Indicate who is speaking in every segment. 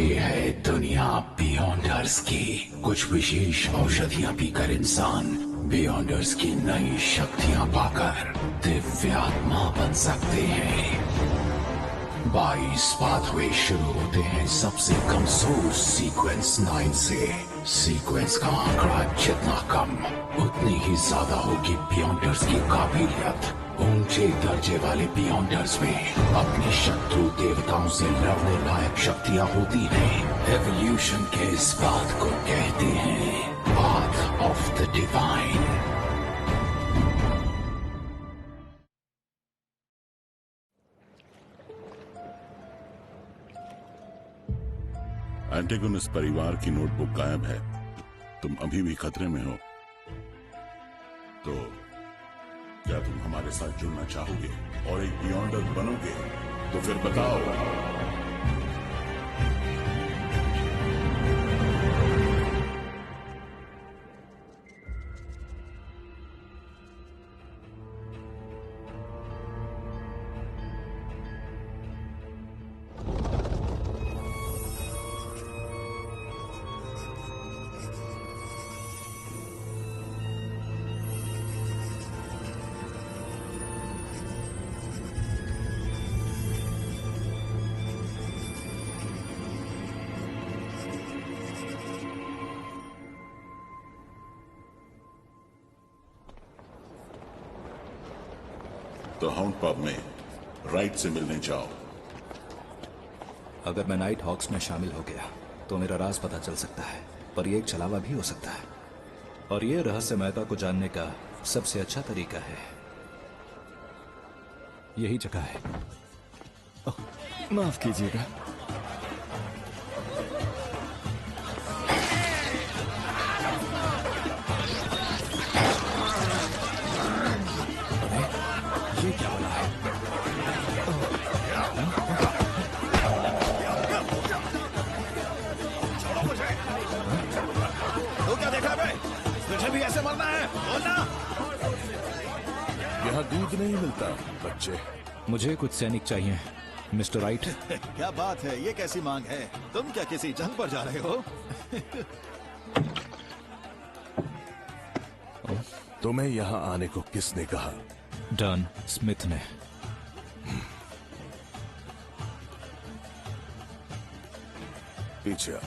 Speaker 1: ये है दुनिया बियॉन्डर्स की। कुछ विशेष औषधियां पीकर इंसान बियॉन्डर्स की नई शक्तियां पाकर दिव्यात्मा बन सकते हैं। 22 पाथवे शुरू होते हैं सबसे कमजोर सीक्वेंस 9 से। सीक्वेंस का आंकड़ा जितना कम उतनी ही ज्यादा होगी बियॉन्डर्स की काबिलियत। ऊंचे दर्जे वाले बियॉन्डर्स में अपने शत्रु देवताओं से लड़ने लायक शक्तियां होती हैं। एवोल्यूशन के इस बात को कहते हैं पाथ ऑफ द डिवाइन।
Speaker 2: एंटेगोनिस परिवार की नोटबुक गायब है। तुम अभी भी खतरे में हो, तो क्या तुम हमारे साथ जुड़ना चाहोगे और एक बियॉन्डर बनोगे? तो फिर बताओ। तो हाउंड पब में राइट से मिलने जाओ।
Speaker 3: अगर मैं नाइट हॉक्स में शामिल हो गया तो मेरा राज पता चल सकता है, पर यह एक छलावा भी हो सकता है। और यह रहस्यमयता को जानने का सबसे अच्छा तरीका है। यही जगह है।
Speaker 4: माफ कीजिएगा।
Speaker 3: ये क्या वाला है?
Speaker 5: तो क्या देखा बे? तुझे भी ऐसे मरना है? बोलना।
Speaker 4: यहाँ दूध नहीं मिलता बच्चे।
Speaker 3: मुझे कुछ सैनिक चाहिए, मिस्टर राइट।
Speaker 5: क्या बात है, ये कैसी मांग है? तुम क्या किसी जंग पर जा रहे हो?
Speaker 4: तुम्हें यहाँ आने को किसने कहा?
Speaker 3: डन स्मिथ ने।
Speaker 4: पीछे आ।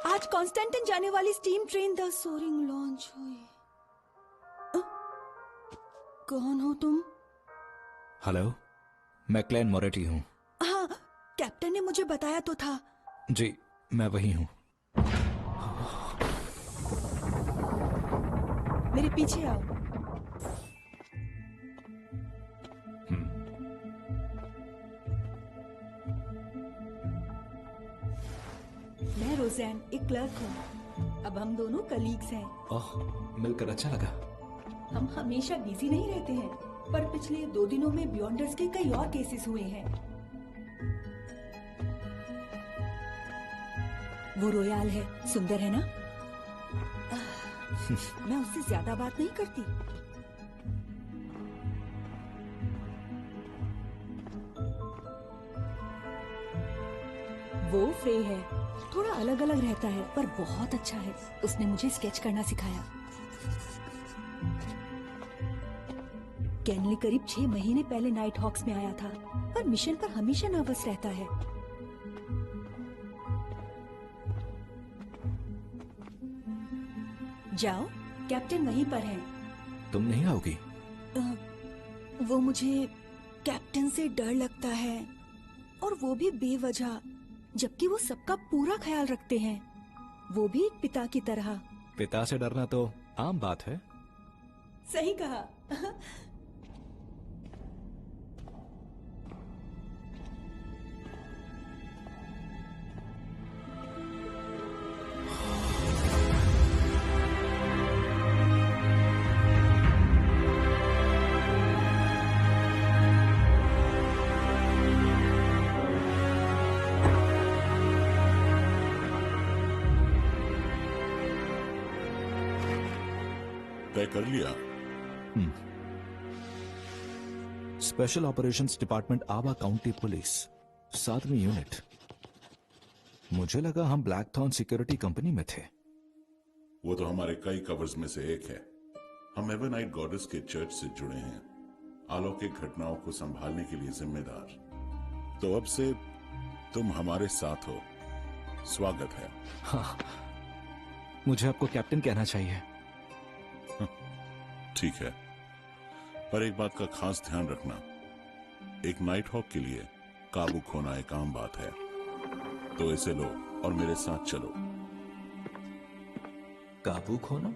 Speaker 6: आज कॉन्स्टेंटिन जाने वाली steam train the soaring launch हुई। कौन हो तुम?
Speaker 3: हेलो, मैं क्लेन मोरेटी हूँ।
Speaker 6: हाँ, कैप्टन ने मुझे बताया तो था।
Speaker 3: जी, मैं वही हूँ।
Speaker 6: मेरे पीछे आओ। मैं रोज़ैन, एक क्लर्क हूँ। अब हम दोनों कलीग्स हैं।
Speaker 3: ओह, मिलकर अच्छा लगा।
Speaker 6: हम हमेशा बिजी नहीं रहते हैं, पर पिछले 2 दिनों में बियॉन्डर्स के कई और केसेस हुए हैं। वो रोयाल है, सुंदर है ना? मैं उससे ज्यादा बात नहीं करती। वो फ्रे है, थोड़ा अलग अलग रहता है पर बहुत अच्छा है। उसने मुझे स्केच करना सिखाया। कैनली करीब 6 महीने पहले नाइट हॉक्स में आया था, पर मिशन पर हमेशा नर्वस रहता है। जाओ, कैप्टन वहीं पर है।
Speaker 3: तुम नहीं आओगी?
Speaker 6: वो मुझे कैप्टन से डर लगता है, और वो भी बेवजह, जबकि वो सबका पूरा ख्याल रखते हैं। वो भी एक पिता की तरह।
Speaker 3: पिता से डरना तो आम बात है।
Speaker 6: सही कहा।
Speaker 2: तय कर लिया?
Speaker 3: स्पेशल ऑपरेशंस डिपार्टमेंट आवा काउंटी पुलिस 7वीं यूनिट। मुझे लगा हम ब्लैकथॉर्न सिक्योरिटी कंपनी में थे।
Speaker 2: वो तो हमारे कई कवर्स में से एक है। हम एवनाइट गॉडेस के चर्च से जुड़े हैं, अलौकिक घटनाओं को संभालने के लिए जिम्मेदार। तो अब से तुम हमारे साथ हो। स्वागत है।
Speaker 3: हाँ, मुझे आपको कैप्टन कहना चाहिए।
Speaker 2: ठीक है, पर एक बात का खास ध्यान रखना, एक नाइट हॉक के लिए काबू खोना एक आम बात है। तो इसे लो और मेरे साथ चलो।
Speaker 3: काबू खोना?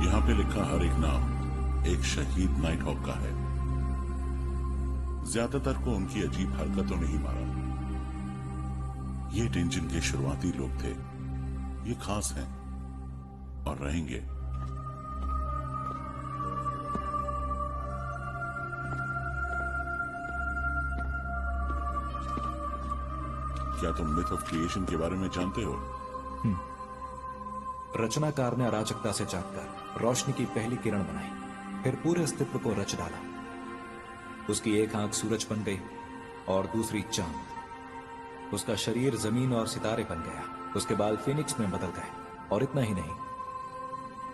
Speaker 2: यहां पे लिखा हर एक नाम एक शहीद नाइट हॉक का है। ज्यादातर को उनकी अजीब हरकतों ने ही मारा। ये टेंशन के शुरुआती लोग थे। ये खास हैं और रहेंगे। क्या तुम मिथ ऑफ क्रिएशन के बारे में जानते हो?
Speaker 3: रचनाकार ने अराजकता से जागकर रोशनी की पहली किरण बनाई, फिर पूरे अस्तित्व को रच डाला। उसकी एक आंख सूरज बन गई और दूसरी चांद। उसका शरीर जमीन और सितारे बन गया। उसके बाल फिनिक्स में बदल गए, और इतना ही नहीं,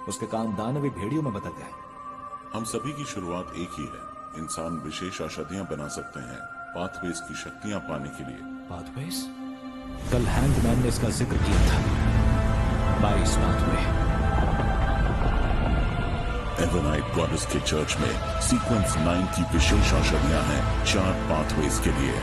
Speaker 3: उसके कान दानवी भेड़ियों में बदल गए।
Speaker 2: हम सभी की शुरुआत एक ही है। इंसान विशेष औषधियां बना सकते हैं पाथवेज की शक्तियां पाने के लिए।
Speaker 3: पाथवेज? कल हैंगमैन ने इसका जिक्र किया था। 22 पाथवे।
Speaker 2: एवनाइट गॉडेस के चर्च में सीक्वेंस 9 की विशेष औषधियां हैं 4 पाथवेज के लिए।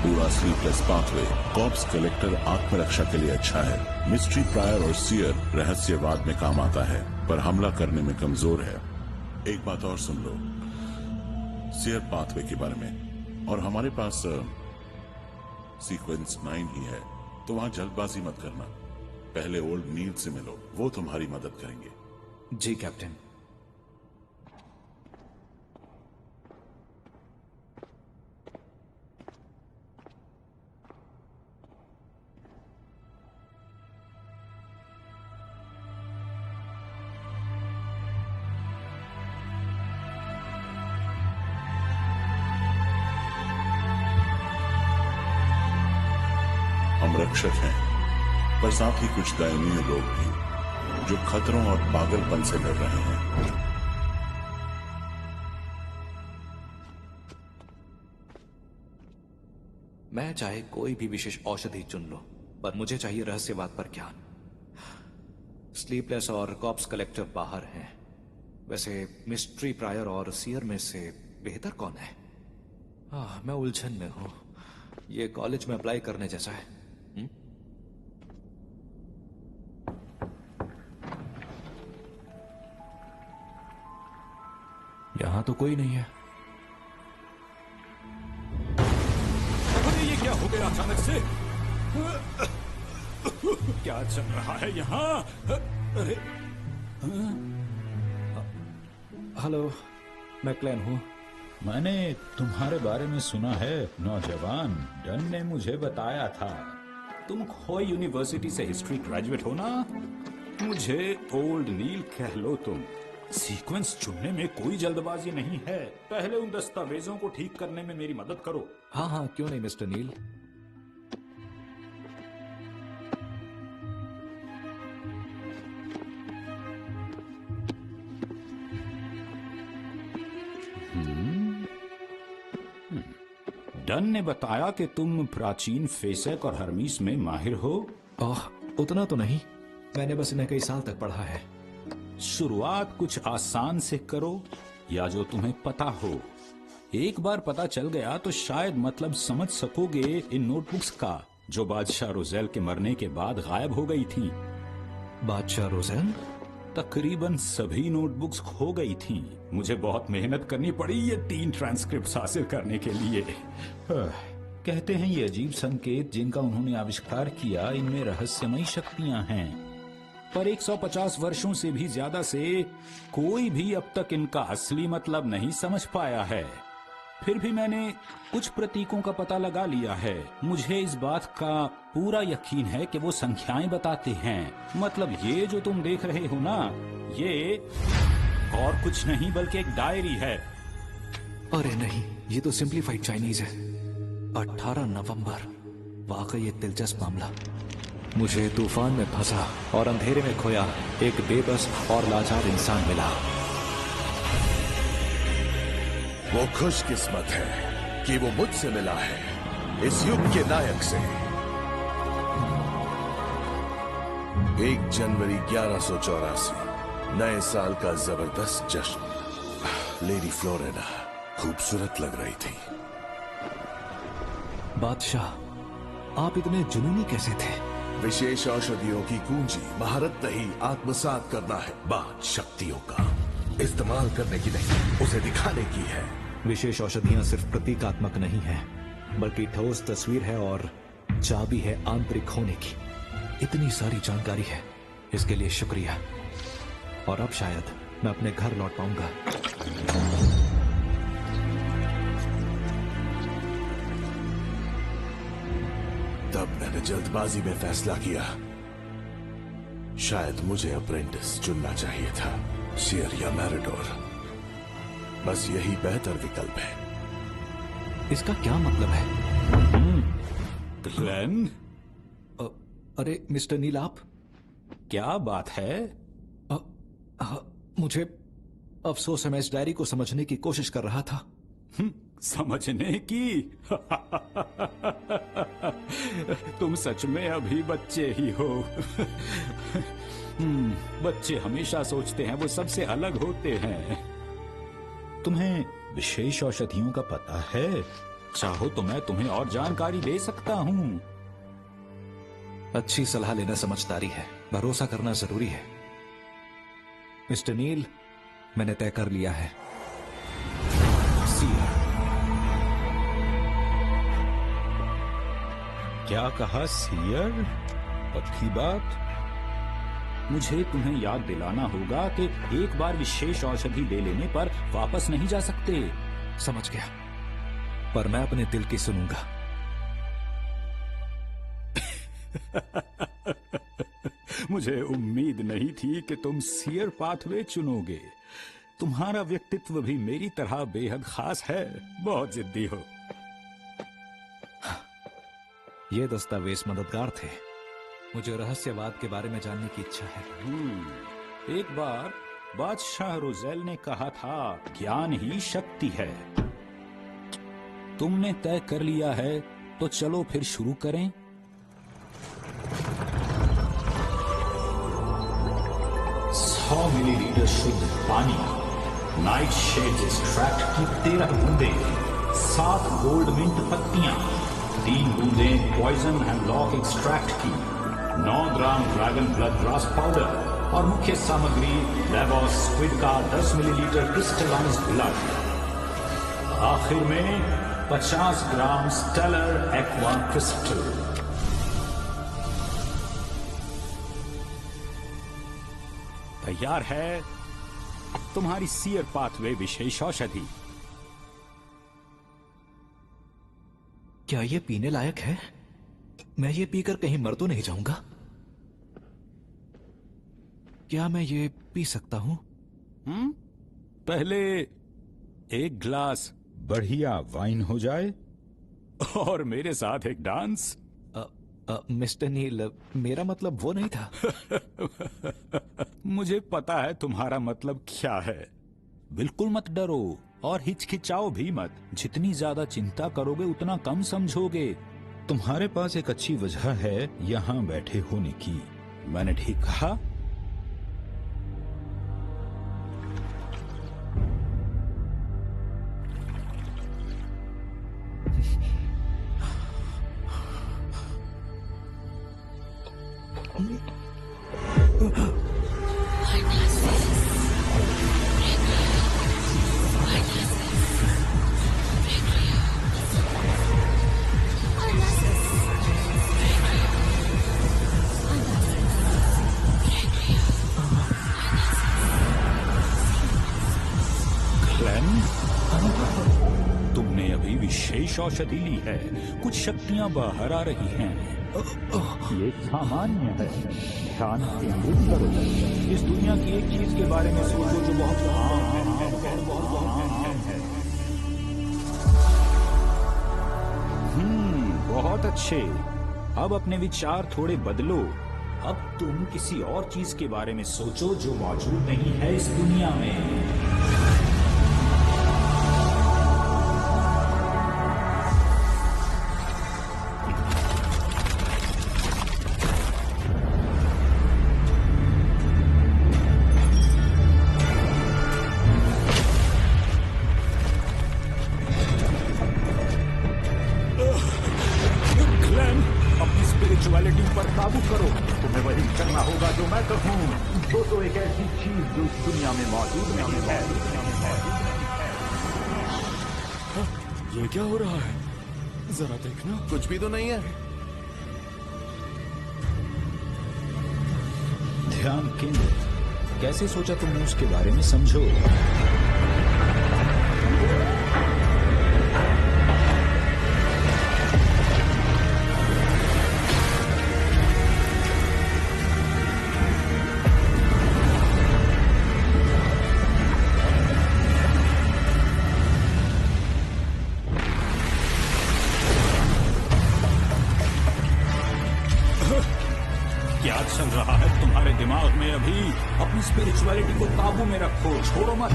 Speaker 2: पूरा स्लीपलेस पाथवे कॉर्प्स कलेक्टर आत्मरक्षा के लिए अच्छा है। मिस्ट्री प्रायर और सियर रहस्यवाद में काम आता है, पर हमला करने में कमजोर है। एक बात और सुन लो सियर पाथवे के बारे में, और हमारे पास सीक्वेंस 9 ही है, तो वहां जल्दबाजी मत करना। पहले ओल्ड नील से मिलो, वो तुम्हारी मदद करेंगे।
Speaker 3: जी कैप्टन।
Speaker 2: हम रक्षक हैं, पर साथ ही कुछ दयनीय लोग भी, जो खतरों और पागलपन से लड़ रहे हैं।
Speaker 3: मैं चाहे कोई भी विशेष औषधि चुन लो, पर मुझे चाहिए रहस्यवाद पर ज्ञान। स्लीपलेस और कॉप्स कलेक्टर बाहर हैं। वैसे मिस्ट्री प्रायर और सियर में से बेहतर कौन है? मैं उलझन में हूं। ये कॉलेज में अप्लाई करने जैसा है। यहां तो कोई नहीं है।
Speaker 7: अरे ये क्या हो गया अचानक से? क्या चल रहा है यहाँ? अरे
Speaker 3: हेलो, मैं क्लेन हूं।
Speaker 8: मैंने तुम्हारे बारे में सुना है नौजवान। डन ने मुझे बताया था।
Speaker 7: तुम खोई यूनिवर्सिटी से हिस्ट्री ग्रेजुएट हो ना? मुझे ओल्ड नील कह लो तुम। सीक्वेंस चुनने में कोई जल्दबाजी नहीं है। पहले उन दस्तावेजों को ठीक करने में मेरी मदद करो।
Speaker 3: हाँ हाँ, क्यों नहीं मिस्टर नील।
Speaker 7: डन ने बताया कि तुम प्राचीन फेसक और हर्मीस में माहिर हो।
Speaker 3: उतना तो नहीं, मैंने बस इन्हें कई साल तक पढ़ा है।
Speaker 7: शुरुआत कुछ आसान से करो, या जो तुम्हें पता हो। एक बार पता चल गया तो शायद मतलब समझ सकोगे इन नोटबुक्स का, जो बादशाह रोजेल के मरने के बाद गायब हो गई थी।
Speaker 3: बादशाह रोजेल?
Speaker 7: तकरीबन सभी नोटबुक्स खो गई थी। मुझे बहुत मेहनत करनी पड़ी ये 3 ट्रांसक्रिप्ट हासिल करने के लिए। कहते हैं ये अजीब संकेत जिनका उन्होंने आविष्कार किया, इनमें रहस्यमयी शक्तियां हैं, पर 150 वर्षों से भी ज्यादा से कोई भी अब तक इनका असली मतलब नहीं समझ पाया है। फिर भी मैंने कुछ प्रतीकों का पता लगा लिया है। मुझे इस बात का पूरा यकीन है कि वो संख्याएं बताते हैं। मतलब ये जो तुम देख रहे हो ना, ये और कुछ नहीं बल्कि एक डायरी है।
Speaker 3: अरे नहीं, ये तो सिंप्लीफाइड चाइनीज है। 18 नवंबर, वाकई एक दिलचस्प मामला। मुझे तूफान में फंसा और अंधेरे में खोया एक बेबस और लाचार इंसान मिला।
Speaker 4: वो खुशकिस्मत है कि वो मुझसे मिला है, इस युग के नायक से। 1 जनवरी 1184, नए साल का जबरदस्त जश्न। लेडी फ्लोरेना खूबसूरत लग रही थी।
Speaker 3: बादशाह, आप इतने जुनूनी कैसे थे?
Speaker 4: विशेष औषधियों की कुंजी महारत नहीं, आत्मसात करना है। बात शक्तियों का इस्तेमाल करने की नहीं, उसे दिखाने की है।
Speaker 3: विशेष औषधियां सिर्फ प्रतीकात्मक नहीं है, बल्कि ठोस तस्वीर है और चाबी है आंतरिक होने की। इतनी सारी जानकारी है, इसके लिए शुक्रिया। और अब शायद मैं अपने घर लौट पाऊंगा।
Speaker 4: तब मैंने जल्दबाजी में फैसला किया, शायद मुझे अप्रेंटिस चुनना चाहिए था, सियर या मैरिडोर। बस यही बेहतर विकल्प है।
Speaker 3: इसका क्या मतलब है?
Speaker 7: ग्लेन?
Speaker 3: अरे मिस्टर नील, आप?
Speaker 7: क्या बात है?
Speaker 3: मुझे अफसोस है, मैं इस डायरी को समझने की कोशिश कर रहा था।
Speaker 7: समझने की? तुम सच में अभी बच्चे ही हो। बच्चे हमेशा सोचते हैं वो सबसे अलग होते हैं। तुम्हें विशेष औषधियों का पता है? चाहो तो मैं तुम्हें और जानकारी दे सकता हूँ।
Speaker 3: अच्छी सलाह लेना समझदारी है, भरोसा करना जरूरी है। मिस्टर नील, मैंने तय कर लिया है। सीयर।
Speaker 7: क्या कहा सीयर? पक्की बात? मुझे तुम्हें याद दिलाना होगा कि एक बार विशेष औषधि ले लेने पर वापस नहीं जा सकते।
Speaker 3: समझ गया, पर मैं अपने दिल की सुनूंगा।
Speaker 7: मुझे उम्मीद नहीं थी कि तुम सियर पाथवे चुनोगे। तुम्हारा व्यक्तित्व भी मेरी तरह बेहद खास है। बहुत जिद्दी हो।
Speaker 3: ये दस्तावेज मददगार थे। मुझे रहस्यवाद के बारे में जानने की इच्छा है।
Speaker 7: एक बार बादशाह रोजेल ने कहा था, ज्ञान ही शक्ति है। तुमने तय कर लिया है तो चलो फिर शुरू करें। सौ मिलीलीटर शुद्ध पानी, नाइट शेड एक्सट्रैक्ट की 13 बूंदे, 7 गोल्ड मिंट पत्तियां, 3 बूंदें पॉइजन हेमलॉक एक्सट्रैक्ट की, 9 ग्राम ड्रैगन ब्लड ग्रास पाउडर और मुख्य सामग्री लेवोस स्क्विड का 10 मिलीलीटर क्रिस्टलाइज्ड ब्लड। आखिर में 50 ग्राम स्टेलर एक्वा क्रिस्टल। तैयार है तुम्हारी सियर पाथवे विशेष औषधि।
Speaker 3: क्या ये पीने लायक है? मैं ये पीकर कहीं मर तो नहीं जाऊंगा? क्या मैं ये पी सकता हूं?
Speaker 7: पहले एक ग्लास बढ़िया वाइन हो जाए और मेरे साथ एक डांस।
Speaker 3: मिस्टर नील, मेरा मतलब वो नहीं था।
Speaker 7: मुझे पता है तुम्हारा मतलब क्या है। बिल्कुल मत डरो और हिचकिचाओ भी मत। जितनी ज्यादा चिंता करोगे उतना कम समझोगे। तुम्हारे पास एक अच्छी वजह है यहाँ बैठे होने की। मैंने ठीक कहा? तुमने अभी विशेष औषधि ली है, कुछ शक्तियां बाहर आ रही हैं। ये सामान्य है। ध्यान केंद्रित करो। इस दुनिया की एक चीज के बारे में सोचो जो बहुत आम है। बहुत अच्छे। अब अपने विचार थोड़े बदलो। अब तुम किसी और चीज के बारे में सोचो जो मौजूद नहीं है इस दुनिया में। स्पिरिचुअलिटी पर काबू करो। तुम्हें वही करना होगा जो मैं कहूँ। तो एक ऐसी चीज जो इस दुनिया में मौजूद नहीं है।
Speaker 4: ये क्या हो रहा है? जरा देखना। कुछ भी तो नहीं है।
Speaker 8: ध्यान केंद्रित। कैसे सोचा तुमने उसके बारे में? समझो।
Speaker 7: क्या चल रहा है तुम्हारे दिमाग में अभी? अपनी स्पिरिचुअलिटी को काबू में रखो, छोड़ो मत।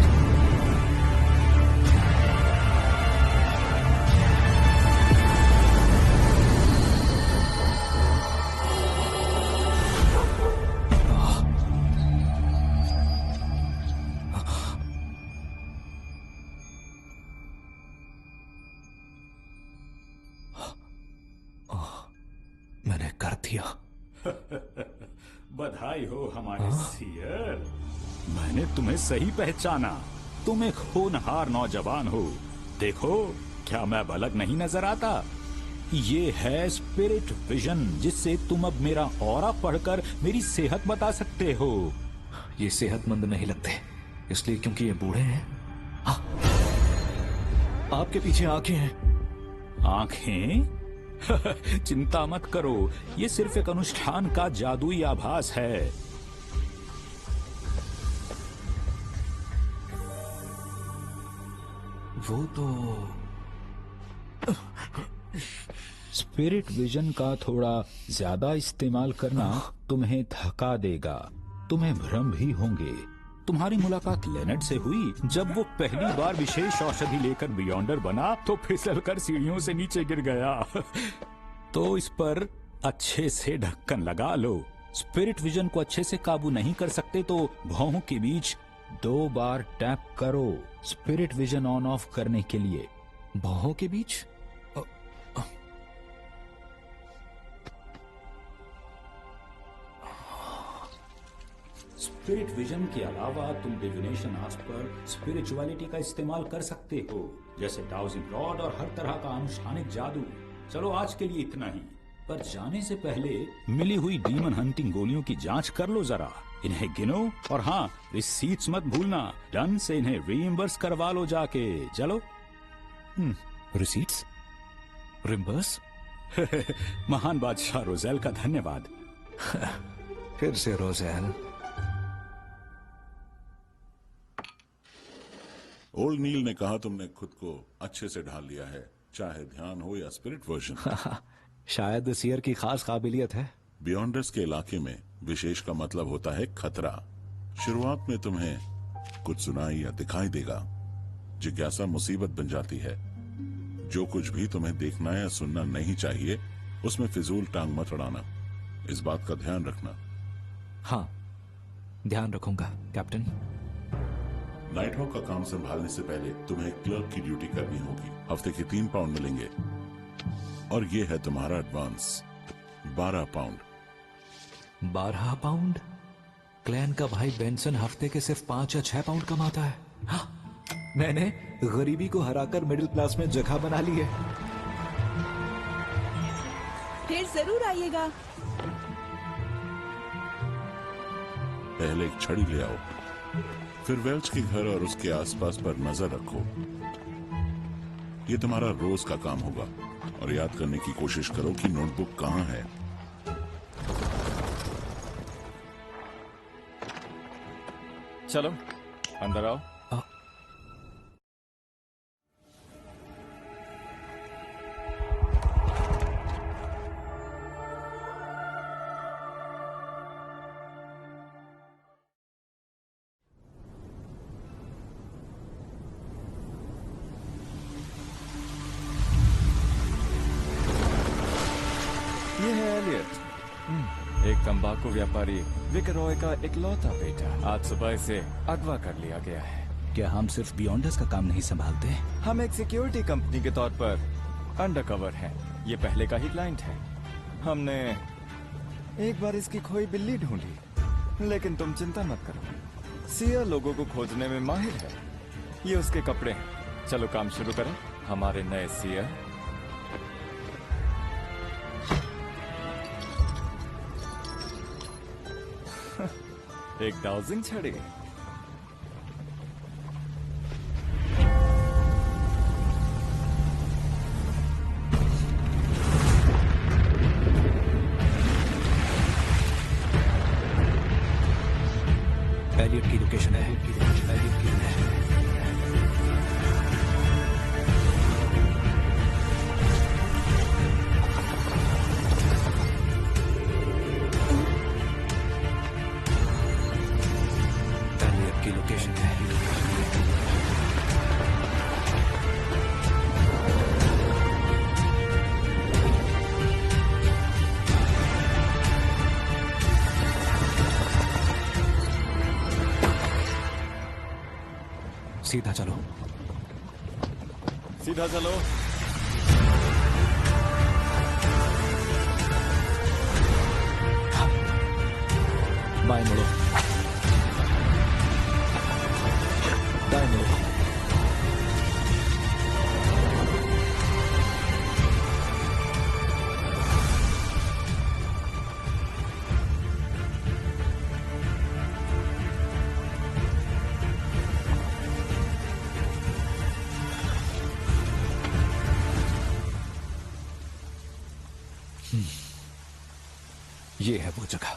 Speaker 3: मैंने कर दिया।
Speaker 7: बधाई हो हमारे सियर। मैंने तुम्हें सही पहचाना। तुम एक होनहार नौजवान हो। देखो, क्या मैं अलग नहीं नजर आता? ये है स्पिरिट विजन, जिससे तुम अब मेरा ऑरा पढ़कर मेरी सेहत बता सकते हो।
Speaker 3: ये सेहतमंद नहीं लगते, इसलिए क्योंकि ये बूढ़े हैं। आपके पीछे आंखें हैं।
Speaker 7: आंखें? चिंता मत करो, ये सिर्फ एक अनुष्ठान का जादुई आभास है।
Speaker 3: वो तो
Speaker 8: स्पिरिट विजन का थोड़ा ज्यादा इस्तेमाल करना तुम्हें थका देगा। तुम्हें भ्रम भी होंगे।
Speaker 7: तुम्हारी मुलाकात लेनेट से हुई जब वो पहली बार विशेष औषधि लेकर बियॉन्डर बना तो फिसलकर सीढ़ियों से नीचे गिर गया। तो इस पर अच्छे से ढक्कन लगा लो। स्पिरिट विजन को अच्छे से काबू नहीं कर सकते तो भौहों के बीच
Speaker 8: 2 बार टैप करो स्पिरिट विजन ऑन ऑफ करने के लिए।
Speaker 3: भौहों के बीच?
Speaker 7: स्पिरिट विजन के अलावा तुम डिविनेशन आस्क पर स्पिरिचुअलिटी का इस्तेमाल कर सकते हो, जैसे डाउजिंग रॉड और हर तरह का अनुष्ठानिक जादू। चलो आज के लिए इतना ही, पर जाने से पहले मिली हुई डीमन हंटिंग गोलियों की जांच कर लो जरा। इन्हें गिनो और हाँ, रिसीट्स मत भूलना। डन से इन्हें रीइंबर्स करवा लो जाके। चलो।
Speaker 3: रिसीट्स? रिम्बर्स?
Speaker 7: महान बादशाह रोजेल का धन्यवाद।
Speaker 3: फिर से रोजेल।
Speaker 2: ओल्ड नील ने कहा तुमने खुद को अच्छे से ढाल लिया है, चाहे ध्यान हो या स्पिरिट वर्जन।
Speaker 3: शायद सियर की खास काबिलियत है।
Speaker 2: बियॉन्डर्स के इलाके में विशेष का मतलब होता है खतरा। शुरुआत में तुम्हें कुछ सुनाई या दिखाई देगा, जिज्ञासा मुसीबत बन जाती है। जो कुछ भी तुम्हें देखना या सुनना नहीं चाहिए उसमें फिजूल टांग मत अड़ाना। इस बात का ध्यान रखना।
Speaker 3: हाँ, ध्यान रखूंगा कैप्टन।
Speaker 2: नाइट हॉक का काम संभालने से पहले तुम्हें क्लर्क की ड्यूटी करनी होगी। हफ्ते के 3 पाउंड मिलेंगे और ये है तुम्हारा एडवांस 12 पाउंड।
Speaker 3: 12 पाउंड? क्लैन का भाई बेंसन हफ्ते के सिर्फ 5 या 6 पाउंड कमाता है। हाँ, मैंने गरीबी को हराकर मिडिल क्लास में जगह बना ली है।
Speaker 6: फिर जरूर आइएगा।
Speaker 2: पहले एक छड़ी ले आओ, फिर वेल्च के घर और उसके आसपास पर नजर रखो। ये तुम्हारा रोज का काम होगा और याद करने की कोशिश करो कि नोटबुक कहां है।
Speaker 9: चलो अंदर आओ। ये है एलियट, एक तंबाकू व्यापारी विकरॉय का इकलौता बेटा। आज सुबह इसे अगवा कर लिया गया है।
Speaker 8: क्या हम सिर्फ बियॉन्डर्स का काम नहीं संभालते?
Speaker 9: हम एक सिक्योरिटी कंपनी के तौर पर अंडरकवर हैं। ये पहले का ही क्लाइंट है। हमने एक बार इसकी खोई बिल्ली ढूंढी, लेकिन तुम चिंता मत करो, सिया लोगों को खोजने में माहिर है। ये उसके कपड़े हैं। चलो काम शुरू करें। हमारे नए सिया एक डाउजिंग छड़ी।
Speaker 3: एलियट की लोकेशन है। एलियट की है। की लोकेशन है। सीधा चलो।
Speaker 9: सीधा चलो।
Speaker 3: बाएं मुड़ो। दाएं मुड़ो। ये है वो जगह।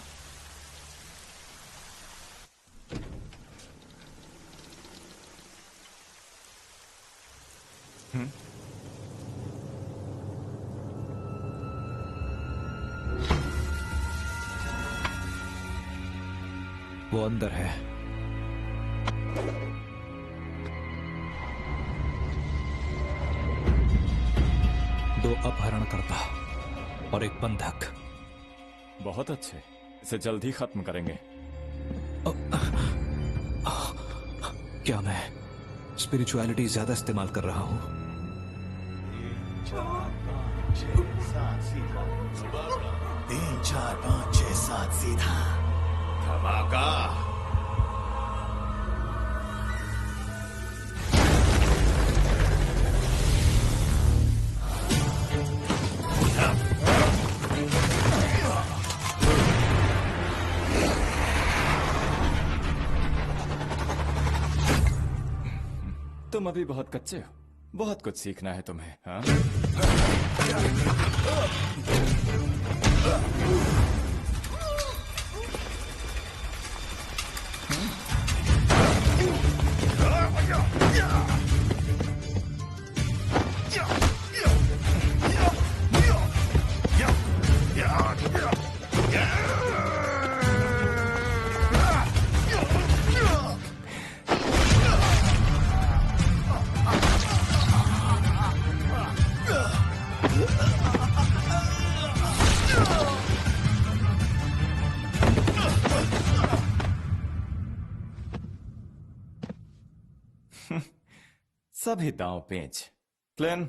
Speaker 3: वो अंदर है। दो अपहरणकर्ता और एक बंधक।
Speaker 9: बहुत अच्छे, इसे जल्द ही खत्म करेंगे।
Speaker 3: क्या मैं स्पिरिचुअलिटी ज्यादा इस्तेमाल कर रहा हूं?
Speaker 5: 3 4 5 6 7 सीधा धमाका।
Speaker 9: तुम अभी बहुत कच्चे हो, बहुत कुछ सीखना है तुम्हें। हाँ? सभी दांव पेंच। क्लेन,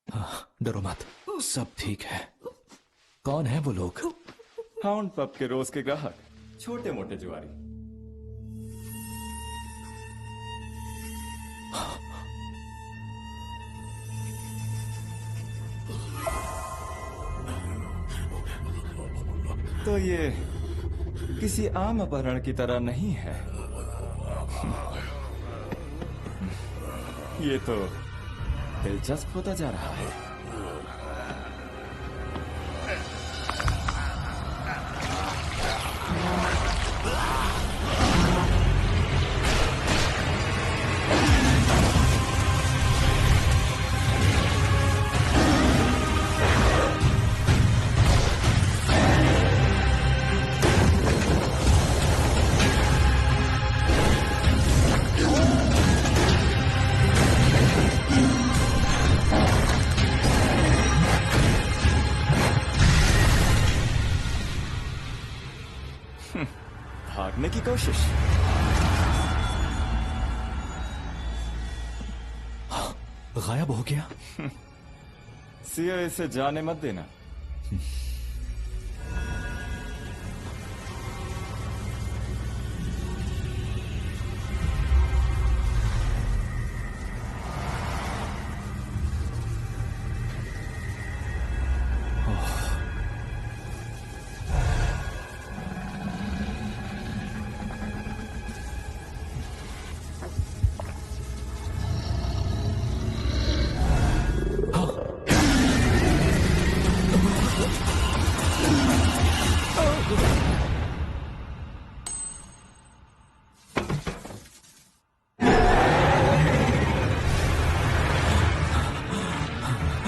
Speaker 3: हाँ, डरो मत, सब ठीक है। कौन है वो लोग?
Speaker 9: हाउंड पब के रोज के ग्राहक, छोटे मोटे जुआरी। तो ये किसी आम अपहरण की तरह नहीं है। ये तो दिलचस्प होता जा रहा है। भागने की कोशिश।
Speaker 3: गायब हो गया।
Speaker 9: सिया, इसे जाने मत देना।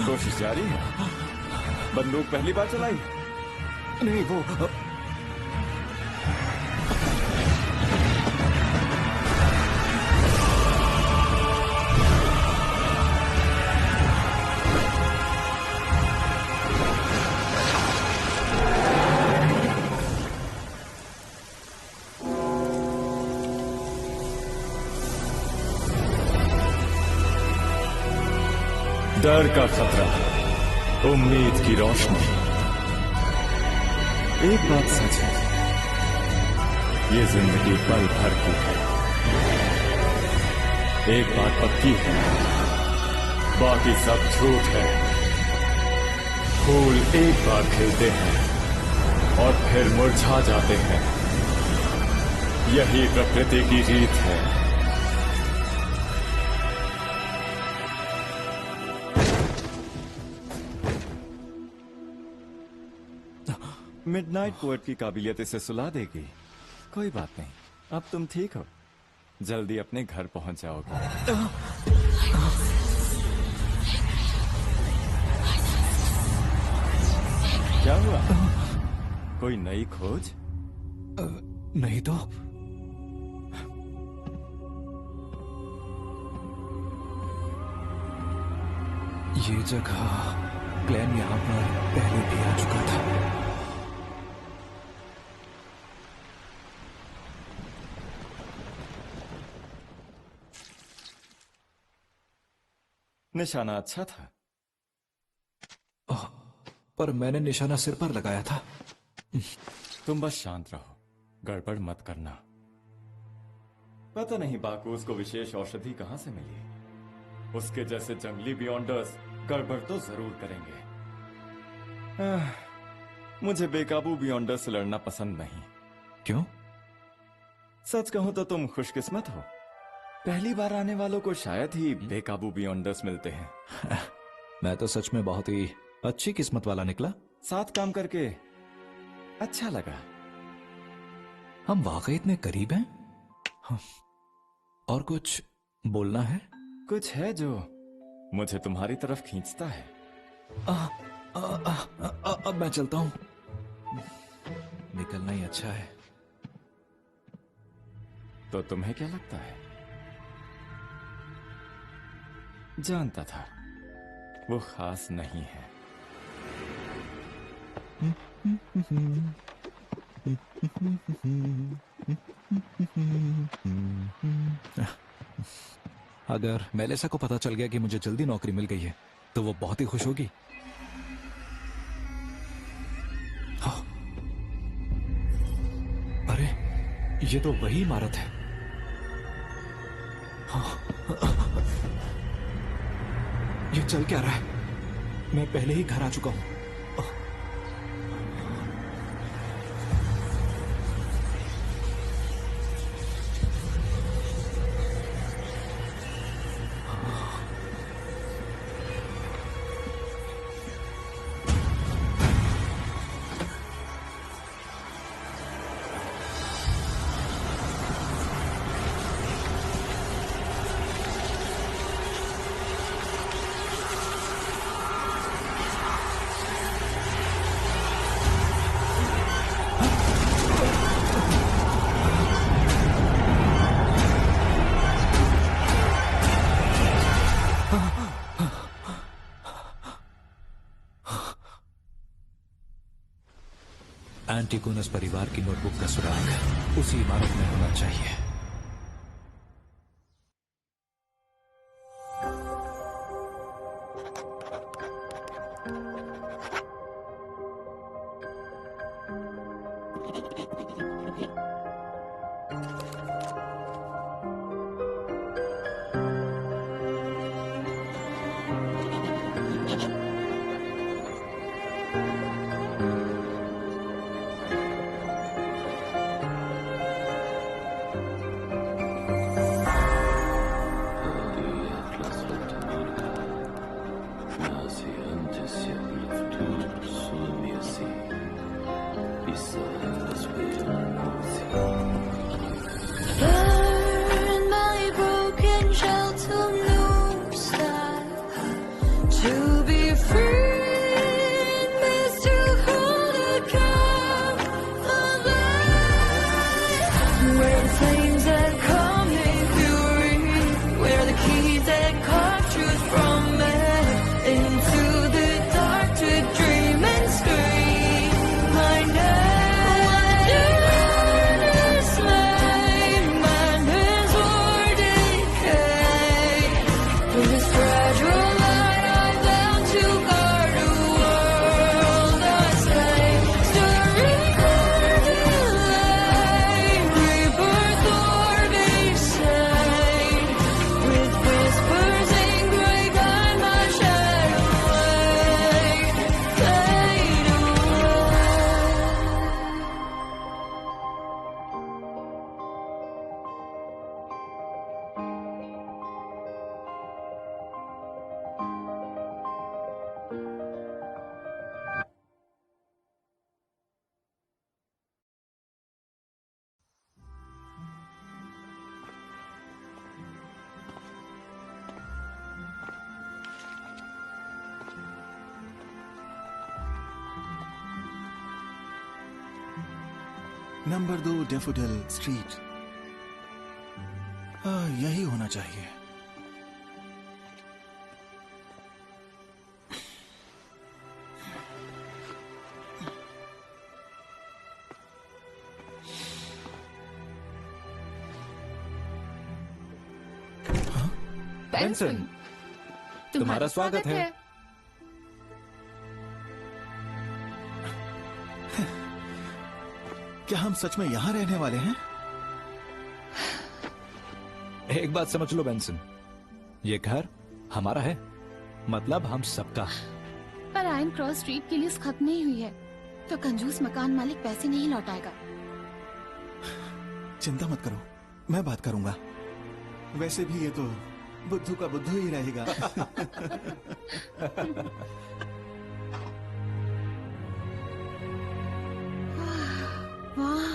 Speaker 9: कोशिश जारी है। बंदूक पहली बार चलाई?
Speaker 3: नहीं, वो
Speaker 9: डर का खतरा, उम्मीद की रोशनी। एक बात सच है, ये जिंदगी पल भर की है। एक बात पक्की है, बाकी सब झूठ है। फूल एक बार खिलते हैं और फिर मुरझा जाते हैं। यही प्रकृति की रीत है। मिडनाइट पोएट की काबिलियत इसे सुला देगी। कोई बात नहीं, अब तुम ठीक हो, जल्दी अपने घर पहुंच जाओगे। क्या हुआ? कोई नई खोज?
Speaker 3: नहीं तो। ये जगह ग्लेन यहां पर पहले भी आ चुका था।
Speaker 9: निशाना अच्छा था,
Speaker 3: पर मैंने निशाना सिर पर लगाया था।
Speaker 9: तुम बस शांत रहो, गड़बड़ मत करना। पता नहीं बाकूस को विशेष औषधि कहां से मिली। उसके जैसे जंगली बियॉन्डर्स गड़बड़ तो जरूर करेंगे। मुझे बेकाबू बियॉन्डर से लड़ना पसंद नहीं।
Speaker 3: क्यों?
Speaker 9: सच कहूं तो तुम खुशकिस्मत हो। पहली बार आने वालों को शायद ही बेकाबू बियॉन्डर्स मिलते हैं।
Speaker 3: मैं तो सच में बहुत ही अच्छी किस्मत वाला निकला।
Speaker 9: साथ काम करके अच्छा लगा।
Speaker 3: हम वाकई इतने करीब हैं। और कुछ बोलना है?
Speaker 9: कुछ है जो मुझे तुम्हारी तरफ खींचता है।
Speaker 3: अब मैं चलता हूं। निकलना ही अच्छा है।
Speaker 9: तो तुम्हें क्या लगता है? जानता था वो खास नहीं है।
Speaker 3: अगर मेलिसा को पता चल गया कि मुझे जल्दी नौकरी मिल गई है तो वो बहुत ही खुश होगी। ये तो वही इमारत है। ये चल क्या रहा है? मैं पहले ही घर आ चुका हूं। एंटिगोनस परिवार की नोटबुक का सुराग उसी इमारत में होना चाहिए।
Speaker 5: Number 2 daffodil street. यही होना चाहिए।
Speaker 3: बेंसन, तुम्हारा स्वागत है।
Speaker 5: क्या हम सच में यहाँ रहने वाले हैं?
Speaker 3: एक बात समझ लो बेंसन, ये घर हमारा है, मतलब हम सबका।
Speaker 10: पर आयन क्रॉस स्ट्रीट की लीज खत्म नहीं हुई है, तो कंजूस मकान मालिक पैसे नहीं लौटाएगा।
Speaker 5: चिंता मत करो, मैं बात करूंगा। वैसे भी ये तो बुद्धू का बुद्धू ही रहेगा।
Speaker 10: वाह,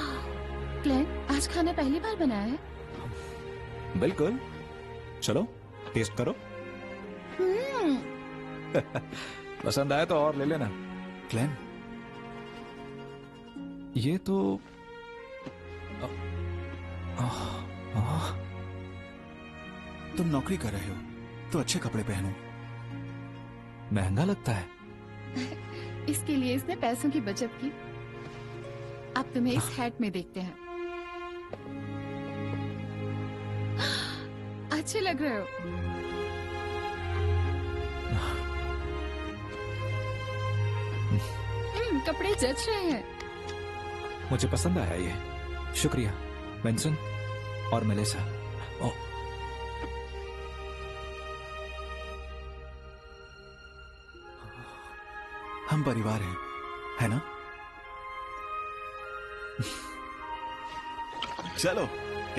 Speaker 10: क्लेन, आज खाना पहली बार बनाया है?
Speaker 3: बिल्कुल, चलो टेस्ट करो। पसंद आया तो और ले लेना।
Speaker 5: क्लेन,
Speaker 3: ये तो
Speaker 5: तुम नौकरी कर रहे हो तो अच्छे कपड़े पहनो।
Speaker 3: महंगा लगता है।
Speaker 10: इसके लिए इसने पैसों की बचत की। अब तुम्हें इस हैट में देखते हैं। अच्छे लग रहे हो। कपड़े जच रहे हैं।
Speaker 3: मुझे पसंद आया ये, शुक्रिया। बेंसन और मेलिसा। ओ,
Speaker 5: हम परिवार हैं, है ना? चलो,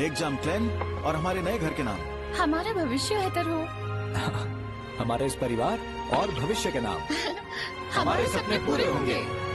Speaker 5: एक जाम क्लेन और हमारे नए घर के नाम।
Speaker 10: हमारा भविष्य बेहतर हो।
Speaker 3: हमारे इस परिवार और भविष्य के नाम।
Speaker 10: हमारे सपने पूरे होंगे।